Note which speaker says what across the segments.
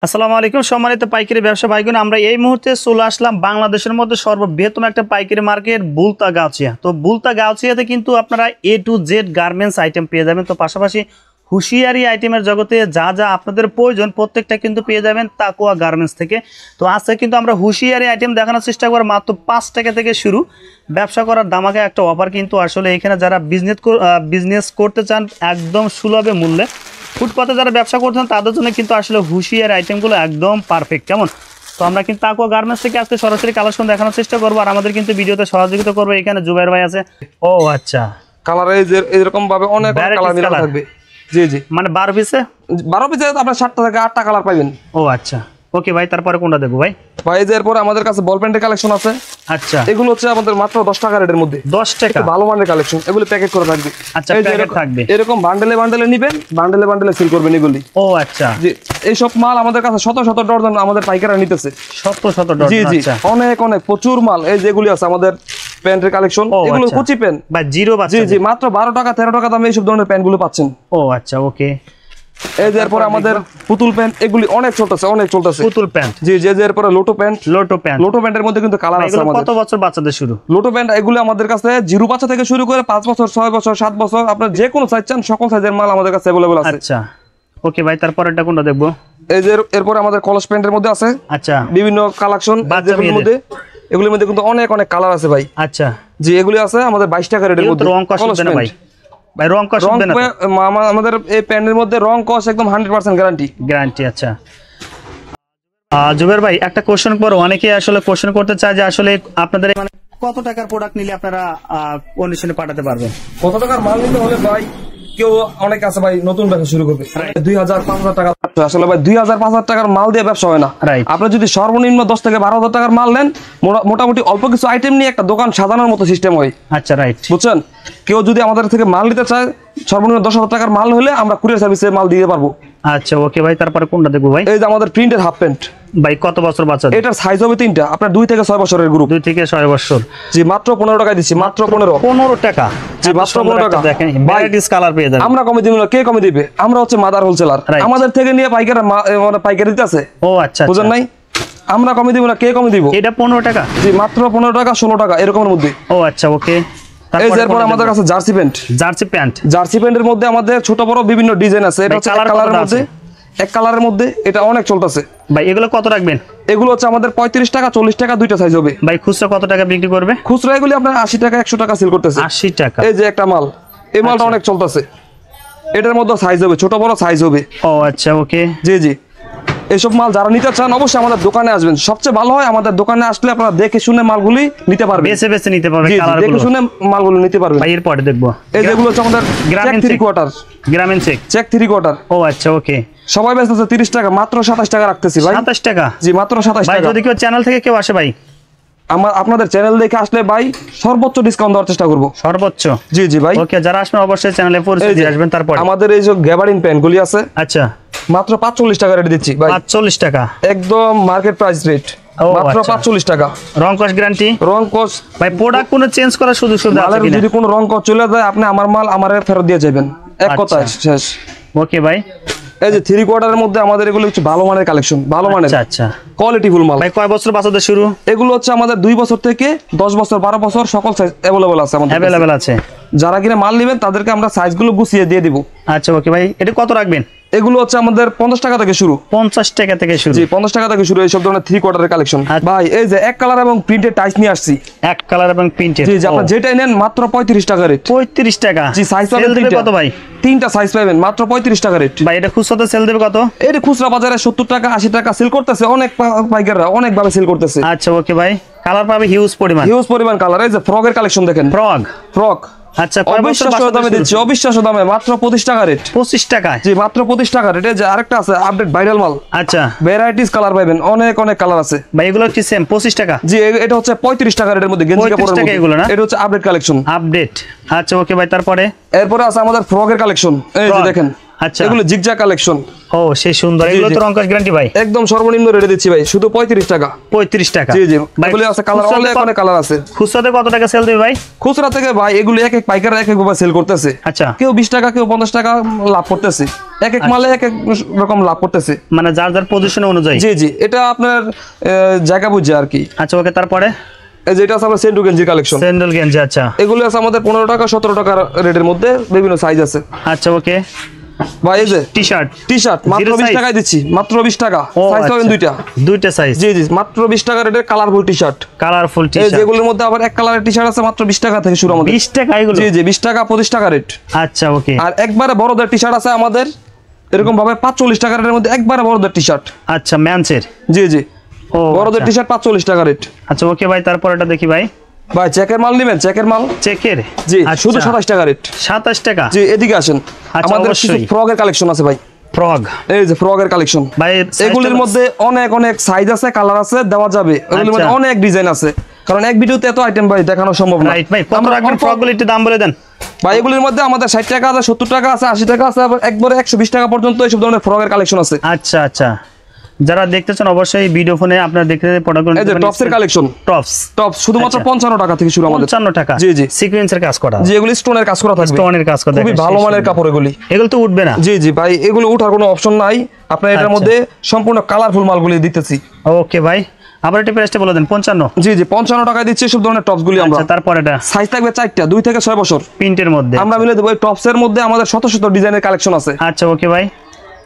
Speaker 1: আসসালামু আলাইকুম সম্মানিত পাইকারি ব্যবসা ভাইগণ, আমরা এই মুহূর্তে চলে আসলাম বাংলাদেশের মধ্যে সর্ববৃহত্তম একটা পাইকারি মার্কেট বুলতা গাউছিয়া। তো বুলতা গাউছিয়াতে কিন্তু আপনারা A to Z garments item পেয়ে যাবেন। তো পাশাপাশি হুঁশিয়ারি আইটেমের জগতে যা যা আপনাদের প্রয়োজন প্রত্যেকটা কিন্তু পেয়ে যাবেন তাকওয়া গার্মেন্টস থেকে। তো আজকে কিন্তু আমরা হুঁশিয়ারি আইটেম দেখানোর চেষ্টা করব, মাত্র 5 টাকা থেকে শুরু ব্যবসা করার দামাকে একটা অফার। কিন্তু আসলে এখানে যারা বিজনেস করতে চান একদম সুলভে মূল্যে, ফুটপাতে যারা ব্যবসা করছেন তাদের জন্য কিন্তু আসলে হুঁশিয়ারি আইটেমগুলো একদম পারফেক্ট। কেমন? তো আমরা কিন্তু তাকওয়া গার্মেন্টস থেকে আজকে সরাসরি কালেকশন দেখানোর চেষ্টা করবো, আর আমাদের কিন্তু ভিডিওতে সহযোগিতা করবে এখানে জুবাইর ভাই আছে। ও আচ্ছা,
Speaker 2: কালার এরকম ভাবে অনেক কালার মিলা থাকবে। জি জি,
Speaker 1: মানে 12 পিসে
Speaker 2: আপনার 7টা থেকে 8টা কালার পাবেন।
Speaker 1: ও আচ্ছা, ওকে ভাই, তারপরে কোনটা দেখবো ভাই?
Speaker 2: ভাই এরপরে আমাদের কাছে বল পেনের কালেকশন আছে।
Speaker 1: আচ্ছা,
Speaker 2: এগুলো হচ্ছে আমাদের মাত্র 10 টাকা রেটের মধ্যে।
Speaker 1: 10 টাকা,
Speaker 2: ভালো মানের কালেকশন, এগুলো প্যাকেট করে থাকবে।
Speaker 1: আচ্ছা, প্যাকেট থাকবে
Speaker 2: এরকম বান্ডেলে বান্ডেলে নেবেন, বান্ডেলে বান্ডেলে সেল করবেন এগুলি।
Speaker 1: ও আচ্ছা,
Speaker 2: জি, এই সব মাল আমাদের কাছে শত শত ডজন আমাদের পাইকাররা নিতেছে।
Speaker 1: শত শত ডজন।
Speaker 2: জি জি,
Speaker 1: আচ্ছা,
Speaker 2: অনেক অনেক প্রচুর মাল। এই যেগুলি আছে আমাদের প্যান্টের কালেকশন, এগুলো কুচি প্যান্ট
Speaker 1: বা জিরো বাচ্চা।
Speaker 2: জি জি, মাত্র 12 টাকা 13 টাকা দামে এই সব ধরনের প্যান্টগুলো পাচ্ছেন।
Speaker 1: ও আচ্ছা, ওকে।
Speaker 2: এই যে এরপর আমাদের পুতুল প্যান্ট, এগুলি অনেক চলতেছে, অনেক চলতেছে
Speaker 1: পুতুল প্যান্ট।
Speaker 2: জি জি, এরপর লোটো প্যান্ট।
Speaker 1: লোটো
Speaker 2: প্যান্টের মধ্যে কিন্তু কালার আছে আমাদের।
Speaker 1: কত বছর বাচ্চাদের শুরু
Speaker 2: লোটো প্যান্ট এগুলো আমাদের কাছে 0 বাচ্চা থেকে শুরু করে 5 বছর 6 বছর 7 বছর, আপনার যে কোনো সাইজ চান সকল সাইজের মাল আমাদের কাছে अवेलेबल আছে।
Speaker 1: আচ্ছা, ওকে ভাই, তারপরটা কোনটা দেখবো?
Speaker 2: এই যে এরপর আমাদের কলস প্যান্টের মধ্যে আছে। আচ্ছা, বিভিন্ন কালেকশন বাচ্চাদের মধ্যে, এগুলোর মধ্যে কিন্তু অনেক অনেক কালার আছে ভাই।
Speaker 1: আচ্ছা
Speaker 2: জি, এগুলি আছে আমাদের 22 টাকা রেটের মধ্যে।
Speaker 1: রং কস হবে না ভাই? ভাই রং কস হবে না?
Speaker 2: আমাদের এই প্যান্টের মধ্যে রং কস একদম 100% গ্যারান্টি।
Speaker 1: আচ্ছা, জুবের ভাই একটা কোশ্চেন করো। অনেকে আসলে কোশ্চেন করতে চায় যে আসলে আপনাদের মানে কত টাকার প্রোডাক্ট নিলে আপনারা কন্ডিশনে পাঠাতে পারবেন?
Speaker 2: কত টাকার মাল নিতে হলে ভাই, কেউ অনেক আছে ভাই নতুন ব্যবসা শুরু করবে 2000-5000 টাকা। আসলে ভাই 2000-5000 টাকার মাল দিয়ে ব্যবসা হয় না। আপনি যদি সর্বনিম্ন 10 থেকে 12,000 টাকার মাল নেন, মোটামুটি অল্প কিছু আইটেম নিয়ে একটা দোকান সাজানোর মতো সিস্টেম হয়।
Speaker 1: আচ্ছা, রাইট,
Speaker 2: বুঝছেন? কেউ যদি আমাদের থেকে মাল নিতে চায়, সর্বনিম্ন 10,000 টাকার মাল হলে আমরা কুরিয়ার সার্ভিসে মাল দিতে পারবো।
Speaker 1: আচ্ছা, ওকে ভাই, তারপরে কোনটা দেখবো ভাই?
Speaker 2: এই যে আমাদের প্রিন্টের হাফ প্যান্ট
Speaker 1: ভাই, কত বছর বাচ্চা?
Speaker 2: এটার সাইজ হবে 3টা, আপনার 2 থেকে 6 বছরের গ্রুপ।
Speaker 1: 2 থেকে 6 বছর।
Speaker 2: জি, মাত্র 15 টাকা দিচ্ছি, মাত্র 15 টাকা। জি, মাত্র 15 টাকা।
Speaker 1: দেখেন ভ্যারাইটিস কালার পেয়ে যাবেন।
Speaker 2: আমরা কমে দিব না, কে কমে দিবে? আমরা হচ্ছে মাদার হোলসেলার, আমাদের থেকে নিয়ে পাইকারি দিতে আছে। ও আচ্ছা, বুঝেন নাই? আমরা কমে দিব না, কে কমে দিব?
Speaker 1: এটা 15 টাকা।
Speaker 2: জি, মাত্র 15 টাকা 16 টাকা এরকমের মধ্যে।
Speaker 1: ও আচ্ছা, ওকে।
Speaker 2: এরপর আমাদের কাছে জার্সি প্যান্টের মধ্যে আমাদের ছোট বড় বিভিন্ন ডিজাইন আছে। এটা হচ্ছে এক কালারের মধ্যে এটা অনেক চলতেছে
Speaker 1: ভাই। এগুলো কত রাখবেন?
Speaker 2: এগুলো হচ্ছে আমাদের 35 টাকা 40 টাকা দুইটা সাইজ হবে
Speaker 1: ভাই। খুচরা কত টাকা বিক্রি করবে?
Speaker 2: খুচরা এগুলি আপনার 80 টাকা 100 টাকা সেল করতেছে।
Speaker 1: 80 টাকা।
Speaker 2: এই যে একটা মাল, এই মালটা অনেক চলতেছে। এটার মধ্যে সাইজ হবে, ছোট বড় সাইজ হবে।
Speaker 1: ও আচ্ছা, ওকে।
Speaker 2: জি জি, এইসব মাল যারা নিতে চান অবশ্যই আমাদের দোকানে আসবেন। সবচেয়ে ভালো হয় আমাদের দোকানে আসলে আপনারা দেখে শুনে মালগুলি নিতে পারবেন,
Speaker 1: বেছে বেছে নিতে পারবেন,
Speaker 2: দেখে শুনে মালগুলো নিতে পারবেন।
Speaker 1: ভাই এরপরে দেখবো
Speaker 2: এই যেগুলো হচ্ছে আমাদের গ্রামীণ 3/4 ও আচ্ছা, ওকে। সবাই ব্যস্ত আছে 30 টাকা, মাত্র 27 টাকা রাখতেছি ভাই।
Speaker 1: 27 টাকা?
Speaker 2: জি, মাত্র 27 টাকা।
Speaker 1: যদি কেউ চ্যানেল থেকে কেউ আসে ভাই,
Speaker 2: আপনাদের চ্যানেল দেখে আসলে ভাই সর্বোচ্চ ডিসকাউন্ট দেওয়ার চেষ্টা করব।
Speaker 1: সর্বোচ্চ?
Speaker 2: জি জি ভাই,
Speaker 1: ওকে। যারা আসবেন অবশ্যই চ্যানেলে পরিচয় দিয়ে আসবেন। তারপর
Speaker 2: আমাদের এই যে গ্যাবারিন প্যান্টগুলি আছে।
Speaker 1: আচ্ছা,
Speaker 2: মাত্র 45 টাকা রেট দিচ্ছি ভাই।
Speaker 1: 45 টাকা
Speaker 2: একদম মার্কেট প্রাইস রেট, মাত্র 45 টাকা।
Speaker 1: রং কস গ্যারান্টি?
Speaker 2: রং কস
Speaker 1: ভাই, প্রোডাক্ট কোনো চেঞ্জ করার সুযোগ সুবিধা আছে কিনা?
Speaker 2: যদি কোনো রং কস চলে যায়, আপনি আমার মাল আমারে ফেরত দিয়ে যাবেন, এক কথায় শেষ।
Speaker 1: ওকে ভাই।
Speaker 2: এই যে 3/4 এর মধ্যে আমাদের এগুলো হচ্ছে ভালো মানের কালেকশন, ভালো মানের।
Speaker 1: আচ্ছা,
Speaker 2: কোয়ালিটিফুল মাল।
Speaker 1: ভাই কয় বছর বাচ্চাদের শুরু?
Speaker 2: এগুলো হচ্ছে আমাদের 2 বছর থেকে 10 বছর 12 বছর সকল সাইজ अवेलेबल আছে আমাদের।
Speaker 1: अवेलेबल আছে।
Speaker 2: যারা কিনা মাল নেবেন তাদেরকে আমরা সাইজগুলো গুছিয়ে দিয়ে দিব।
Speaker 1: আচ্ছা, ওকে ভাই। এটা কত রাখবেন?
Speaker 2: এগুলো হচ্ছে আমাদের 50 টাকা থেকে শুরু।
Speaker 1: 50 টাকা থেকে শুরু?
Speaker 2: জি, 50 টাকা থেকে শুরু এই সব ধরনের 3/4 এর কালেকশন। ভাই এই যে এক কালার এবং প্রিন্টেড টাইস নিয়ে আসছি।
Speaker 1: এক কালার এবং প্রিন্টেড?
Speaker 2: জি জি, আপনি যেটাই নেন মাত্র 35 টাকা রেট।
Speaker 1: 35 টাকা?
Speaker 2: জি, সাইজ পাবেন
Speaker 1: কত ভাই?
Speaker 2: 3টা সাইজ পাবেন, মাত্র 35 টাকা রেট।
Speaker 1: ভাই এটা খুচরাতে সেল দেবে কত?
Speaker 2: এটা খুচরা বাজারে 70 টাকা 80 টাকা সেল করতেছে, অনেক পাইকাররা অনেক ভাবে সেল করতেছে।
Speaker 1: আচ্ছা, ওকে ভাই। কালার পাবে হিউজ পরিমাণ
Speaker 2: কালার। এই যে ফ্রকের কালেকশন দেখেন, ফ্রক।
Speaker 1: আচ্ছা,
Speaker 2: অবিশ্বাস্য দামে দিচ্ছি, অবিশ্বাস্য দামে, মাত্র 25 টাকা রেট।
Speaker 1: 25 টাকা?
Speaker 2: জি, মাত্র 25 টাকা রেট। এই যে আরেকটা আছে আপডেট ভাইরাল মাল।
Speaker 1: আচ্ছা,
Speaker 2: ভ্যারাইটিস কালার পাবেন, অনেক অনেক কালার আছে
Speaker 1: ভাই। এগুলো কি সেম 25 টাকা?
Speaker 2: জি, এটা হচ্ছে 35 টাকা রেটের মধ্যে গেঞ্জি কাপড়ের মধ্যে।
Speaker 1: এগুলো না?
Speaker 2: এটা হচ্ছে আপডেট কালেকশন।
Speaker 1: আপডেট। আচ্ছা, ওকে ভাই। তারপরে
Speaker 2: এরপরে আছে আমাদের ফ্রকের কালেকশন। এই যে দেখেন,
Speaker 1: আচ্ছা
Speaker 2: এগুলো জিগজ্যাগ কালেকশন।
Speaker 1: ও সেই সুন্দর, এগুলো তো রং কস গ্যারান্টি ভাই?
Speaker 2: একদম সর্বনিম্ন রেটে দিচ্ছি ভাই, শুধু 35 টাকা।
Speaker 1: 35 টাকা?
Speaker 2: জি জি, এগুলো আছে কালার, অনেক কালার আছে।
Speaker 1: খুচরাতে কত টাকা সেল দেবে ভাই?
Speaker 2: খুচরা থেকে ভাই এগুলো এক এক পাইকার এক এক ভাবে সেল করতেছে।
Speaker 1: আচ্ছা,
Speaker 2: কেউ 20 টাকা, কেউ 50 টাকা লাভ করতেছে, এক এক মালে এক এক রকম লাভ করতেছে,
Speaker 1: মানে যার যার পজিশন অনুযায়ী।
Speaker 2: জি জি, এটা আপনার জায়গা বুঝে আর কি।
Speaker 1: আচ্ছা ওকে, তারপরে
Speaker 2: এই যে এটা আছে আমাদের স্যান্ডেল গেঞ্জি কালেকশন।
Speaker 1: স্যান্ডেল গেঞ্জি, আচ্ছা
Speaker 2: এগুলো আছে আমাদের 15 টাকা 17 টাকা রেটের মধ্যে, বিভিন্ন সাইজ আছে।
Speaker 1: আচ্ছা ওকে
Speaker 2: ভাই এই যে
Speaker 1: টি শার্ট
Speaker 2: মাত্র 20 টাকায় দিচ্ছি, মাত্র 20 টাকা। সাইজ পাবেন দুইটা
Speaker 1: সাইজ।
Speaker 2: জি জি, মাত্র 20 টাকা রেটের কালারফুল টি শার্ট। এই যেগুলোর মধ্যে আবার এক কালারের টি শার্ট আছে, মাত্র 20 টাকা থেকে শুরু আমাদের।
Speaker 1: 20 টাকা এগুলো?
Speaker 2: জি জি, 20 টাকা 25 টাকা রেট।
Speaker 1: আচ্ছা ওকে।
Speaker 2: আর একবারে বড়দের টি শার্ট আছে আমাদের এরকম ভাবে 45 টাকা রেটের মধ্যে, একবারে বড়দের টি শার্ট।
Speaker 1: আচ্ছা মেন্সের?
Speaker 2: জি জি,
Speaker 1: ও
Speaker 2: বড়দের টি শার্ট 45 টাকা রেট।
Speaker 1: আচ্ছা ওকে ভাই, তারপর এটা দেখি ভাই।
Speaker 2: ভাই চেকের মাল নেবেন? চেকের মাল,
Speaker 1: চেকের?
Speaker 2: জি, শুধু 27 টাকা রেট।
Speaker 1: 27 টাকা?
Speaker 2: জি, এদিকে আসেন, আমাদের কিছু ফ্রগের কালেকশন আছে ভাই। ফ্রগ, এই যে ফ্রগের কালেকশন ভাই, এগুলোর মধ্যে অনেক অনেক সাইজ আছে, কালার আছে, দেওয়া যাবে। এগুলোর মধ্যে অনেক ডিজাইন আছে, কারণ এক ভিডিওতে এত আইটেম ভাই দেখানো সম্ভব না।
Speaker 1: রাইট ভাই, কত রাখবেন ফ্রগগুলো একটু দাম বলে দেন
Speaker 2: ভাই। এগুলোর মধ্যে আমাদের 60 টাকা আছে, 70 টাকা আছে, 80 টাকা আছে, আবার একবারে 120 টাকা পর্যন্ত এইসব ধরনের ফ্রগের কালেকশন আছে।
Speaker 1: আচ্ছা আচ্ছা, যারা দেখতেছেন অবশ্যই ভিডিও ফোনে আপনারা দেখতে প্রোডাক্টগুলো।
Speaker 2: এই যে টপসের কালেকশন, টপস শুধুমাত্র 55 টাকা থেকে শুরু আমাদের।
Speaker 1: 55 টাকা? জি জি, সিকোয়েন্সের কাজ করা। জি, এগুলো স্টোনের কাজ করা থাকবে, স্টোনের কাজ করা,
Speaker 2: খুবই ভালো মানের কাপড় এগুলি।
Speaker 1: এগুলো তো উঠবে না?
Speaker 2: জি জি ভাই, এগুলো ওঠার কোনো অপশন নাই। আপনার এটার মধ্যে সম্পূর্ণ কালারফুল মালগুলি দিতেছি।
Speaker 1: ওকে ভাই, আবার একটু প্রাইসটা বলে দেন। 55?
Speaker 2: জি জি, 55 টাকায় দিচ্ছি সব ধরনের টপসগুলি আমরা।
Speaker 1: আচ্ছা, তারপর এটা
Speaker 2: সাইজ থাকবে 4টা, 2 থেকে 6 বছর
Speaker 1: প্রিন্টের মধ্যে
Speaker 2: আমরা মিলে দেব। এই টপসের মধ্যে আমাদের শত শত ডিজাইনের কালেকশন আছে।
Speaker 1: আচ্ছা ওকে ভাই,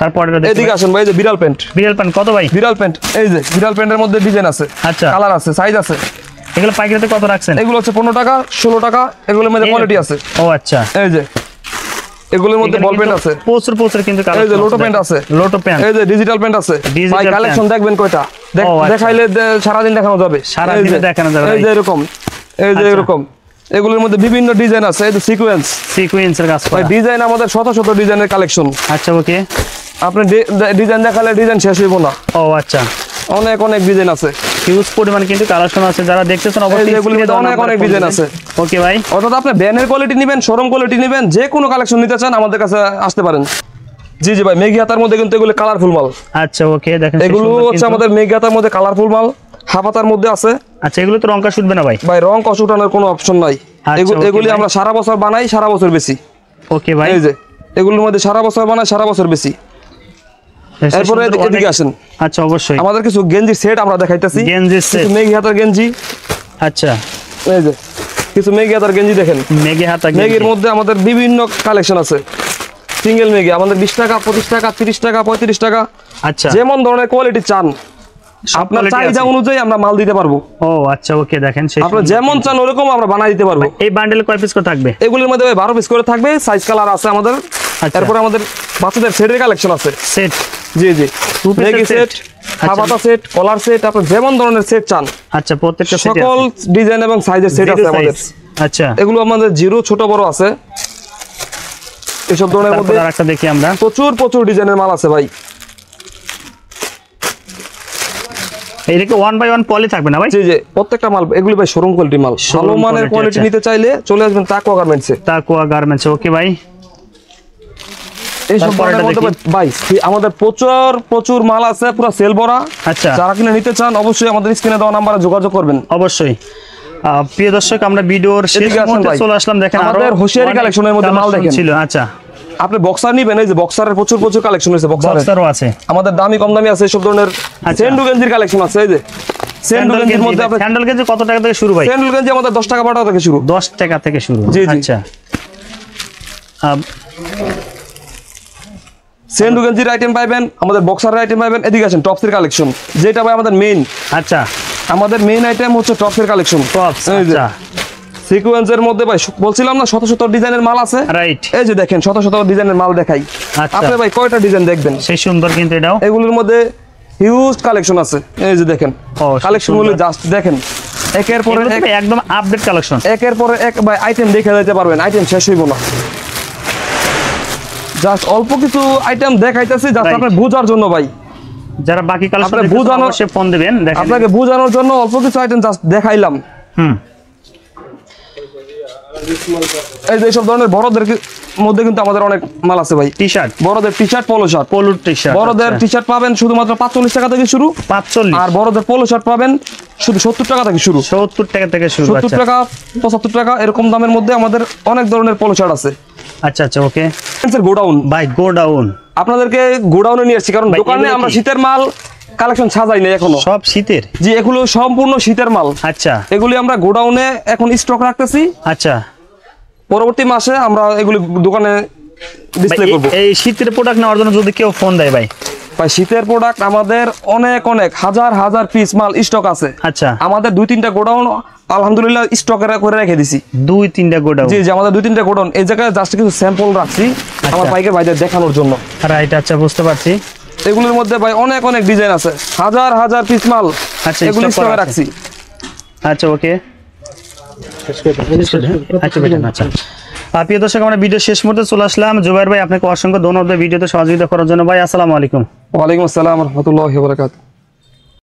Speaker 1: তারপর এটা দেখুন।
Speaker 2: এদিকে আসেন ভাই, এই যে বিড়াল প্যান্ট।
Speaker 1: বিড়াল প্যান্ট কত ভাই? বিড়াল প্যান্ট,
Speaker 2: এই যে বিড়াল প্যান্টের মধ্যে ডিজাইন আছে, আচ্ছা কালার আছে, সাইজ আছে।
Speaker 1: এগুলো পাইকারিতে কত রাখছেন? এগুলো
Speaker 2: হচ্ছে 15 টাকা 16 টাকা, এগুলোর মধ্যে কোয়ালিটি আছে। ও আচ্ছা, এই যে এগুলোর মধ্যে বল প্যান্ট আছে, প্রচুর কিন্তু কালার। এই যে লোটো প্যান্ট আছে, লোটো প্যান্ট। এই যে ডিজিটাল প্যান্ট আছে ভাই, কালেকশন দেখবেন কয়টা, দেখাইলে সারা দিন দেখানো যাবে, সারা দিন দেখানো যাবে। এই যে এরকম, এই যে এরকম, এগুলোর মধ্যে বিভিন্ন ডিজাইন আছে। এই যে সিকোয়েন্সের কাজ করা ডিজাইন, আমাদের শত শত ডিজাইনের কালেকশন। আচ্ছা ওকে, আপনি ডিজাইন দেখালে ডিজাইন শেষ হইব না। ও আচ্ছা, অনেক অনেক ডিজাইন আছে, হিউজ পরিমাণ কিন্তু কালেকশন আছে। যারা দেখতেছেন অবশ্যই এগুলোর মধ্যে অনেক অনেক ডিজাইন আছে। ওকে ভাই, অর্থাৎ আপনি ব্যানের কোয়ালিটি নেবেন, শোরুম কোয়ালিটি নেবেন, যে কোনো কালেকশন নিতে চান আমাদের কাছে আসতে পারেন। জি জি ভাই, মেঘি হাতার মধ্যে কিন্তু এগুলো কালারফুল মাল। আচ্ছা ওকে, দেখেন এগুলো হচ্ছে আমাদের মেঘি হাতার মধ্যে কালারফুল মাল, হাফাতার মধ্যে আছে। আচ্ছা, এগুলো তো রং কস উঠবে না ভাই? ভাই রং কস উঠানোর কোনো অপশন নাই। এগুলি আমরা সারা বছর বানাই, সারা বছর বেশি। ওকে ভাই, এই যে এগুলোর মধ্যে সারা বছর বানাই, সারা বছর বেশি। এরপরে এদিকে আসেন। আচ্ছা অবশ্যই, আমাদের কিছু গেঞ্জি সেট আমরা দেখাইতেছি। গেঞ্জি সেট, মেঘি হাতার গেঞ্জি। আচ্ছা, এই যে কিছু মেঘি হাতার গেঞ্জি দেখেন। মেঘি হাতা, মেঘির মধ্যে আমাদের বিভিন্ন কালেকশন আছে। সিঙ্গেল মেঘি আমাদের 20 টাকা 25 টাকা 30 টাকা 35 টাকা। আচ্ছা, যেমন ধরনের কোয়ালিটি চান আপনার চাহিদা অনুযায়ী আমরা মাল দিতে পারবো। ও আচ্ছা ওকে, দেখেন আপনি যেমন চান ওরকম আমরা বানাই দিতে পারবো। এই বান্ডেলে কয় পিস করে থাকবে? এগুলোর মধ্যে 12 পিস করে থাকবে, সাইজ কালার আছে আমাদের। এরপর আমাদের বাচ্চাদের সেটের কালেকশন আছে। সেট, জি জি, মেঘি সেট, হাফাতা সেট, কলার সেট, আপনি যেমন ধরনের সেট চান। আচ্ছা, প্রত্যেকটা সকল ডিজাইন এবং সাইজের সেট আছে আমাদের। আচ্ছা, এগুলো আমাদের জিরো ছোট বড় আছে। এসব ধরনের মধ্যে আরেকটা দেখি আমরা, প্রচুর ডিজাইনের মাল আছে ভাই। এইদিকে 1 বাই 1 পলি থাকবে না ভাই? জি জি, প্রত্যেকটা মাল এগুলো ভাই শোরুম কোয়ালিটি মাল। ভালো মানের কোয়ালিটি নিতে চাইলে চলে আসবেন তাকওয়া গার্মেন্টসে। তাকওয়া গার্মেন্টস, ওকে ভাই। এই সব পরেটা দেখি ভাই, আমাদের প্রচুর মাল আছে, পুরো সেল ভরা। আচ্ছা, যারা কিনা নিতে চান অবশ্যই আমাদের স্ক্রিনে দেওয়া নম্বরে যোগাযোগ করবেন। অবশ্যই। প্রিয় দর্শক, আমরা ভিডিওর শেষ মুহূর্তে চলে আসলাম। দেখেন আমাদের হোশিয়ারি কালেকশনের মধ্যে মাল দেখেন ছিল। আচ্ছা, আপনি বক্সার নিবেন, এই যে বক্সারের প্রচুর কালেকশন আছে। বক্সারও আছে আমাদের, দামি কম দামি আছে, সব ধরনের স্যান্ডেল গেঞ্জির কালেকশন আছে। এই যে স্যান্ডেল গেঞ্জির মধ্যে আপনি স্যান্ডেল গেঞ্জি কত টাকা থেকে শুরু ভাই? স্যান্ডেল গেঞ্জি আমাদের 10 টাকা 12 টাকা থেকে শুরু। 10 টাকা থেকে শুরু? জি জি। আচ্ছা, স্যান্ডেল গেঞ্জির আইটেম পাবেন, আমাদের বক্সারের আইটেম পাবেন। এদিকে আছেন টপসের কালেকশন, যেটা ভাই আমাদের মেইন। আচ্ছা, আমাদের মেইন আইটেম হচ্ছে টপসের কালেকশন। টপস, আচ্ছা, সিকোয়েন্সের মধ্যে ভাই বলছিলাম না শত শত ডিজাইনের মাল আছে। রাইট, এই যে দেখেন শত শত ডিজাইনের মাল দেখাই। আপনি ভাই কয়টা ডিজাইন দেখবেন? সেই সুন্দর কিন্তু এটাও। এগুলোর মধ্যে হিউজ কালেকশন আছে। এই যে দেখেন কালেকশনগুলো জাস্ট দেখেন, একের পরে এক, একদম আপডেট কালেকশন। একের পরে এক ভাই আইটেম দেখে যেতে পারবেন, আইটেম শেষ হইব না। জাস্ট অল্প কিছু আইটেম দেখাইতেছি জাস্ট আপনি বোঝার জন্য ভাই। যারা বাকি কালেকশন বোঝানোর সে ফোন দিবেন, দেখেন আপনাকে বোঝানোর জন্য অল্প কিছু আইটেম জাস্ট দেখাইলাম। এই যে সব ধরনের বড়দের মধ্যে কিন্তু আমাদের অনেক মাল আছে ভাই।
Speaker 1: টি শার্ট,
Speaker 2: বড়দের T shirt, polo shirt,
Speaker 1: polo T shirt,
Speaker 2: বড়দের টি শার্ট পাবেন শুধুমাত্র 45 টাকা থেকে শুরু,
Speaker 1: 45।
Speaker 2: আর বড়দের পোলো শার্ট পাবেন শুধু 70 টাকা থেকে শুরু,
Speaker 1: 70 টাকা থেকে শুরু।
Speaker 2: 70 টাকা 75 টাকা এরকম দামের মধ্যে আমাদের অনেক ধরনের পোলো শার্ট আছে।
Speaker 1: আচ্ছা আচ্ছা, ওকে।
Speaker 2: গোডাউন
Speaker 1: ভাই গোডাউন,
Speaker 2: আপনাদেরকে গোডাউনে নিয়ে আসছি, কারণ দোকানে আমরা শীতের মাল কালেকশন সাজাই নাই এখনো,
Speaker 1: সব শীতের।
Speaker 2: জি, এগুলো সম্পূর্ণ শীতের মাল।
Speaker 1: আচ্ছা,
Speaker 2: এগুলি আমরা গোডাউনে এখন স্টক রাখতেছি।
Speaker 1: আচ্ছা,
Speaker 2: পরবর্তী মাসে আমরা এগুলি দোকানে ডিসপ্লে করব।
Speaker 1: এই শীতের প্রোডাক্ট নেওয়ার জন্য যদি কেউ ফোন দেয় ভাই,
Speaker 2: শীতের প্রোডাক্ট আমাদের অনেক অনেক হাজার হাজার পিস মাল স্টক আছে।
Speaker 1: আচ্ছা,
Speaker 2: আমাদের 2-3টা গোডাউন আলহামদুলিল্লাহ স্টক করে রেখে দিছি।
Speaker 1: 2-3টা গোডাউন?
Speaker 2: জি জি, আমাদের 2-3টা গোডাউন। এই জায়গায় জাস্ট কিছু স্যাম্পল রাখছি আমার পাইকার ভাইদের দেখানোর জন্য।
Speaker 1: রাইট, আচ্ছা, বুঝতে পারছি।
Speaker 2: এগুলোর মধ্যে ভাই অনেক অনেক ডিজাইন আছে, হাজার হাজার পিস মাল।
Speaker 1: আচ্ছা,
Speaker 2: এগুলো স্টকে রাখছি।
Speaker 1: আচ্ছা, ওকে। আচ্ছা বেটা, আচ্ছা। প্রিয় দর্শক, আমরা ভিডিও শেষ মুহূর্তে চলে আসলাম। জুবাইর ভাই, আপনাকে অসংখ্য ধন্যবাদ ভিডিওতে সহযোগিতা করার জন্য ভাই। আসসালামু আলাইকুম।
Speaker 2: ওয়ালাইকুম আসসালাম ওয়া রাহমাতুল্লাহি ওয়া বারাকাতুহু।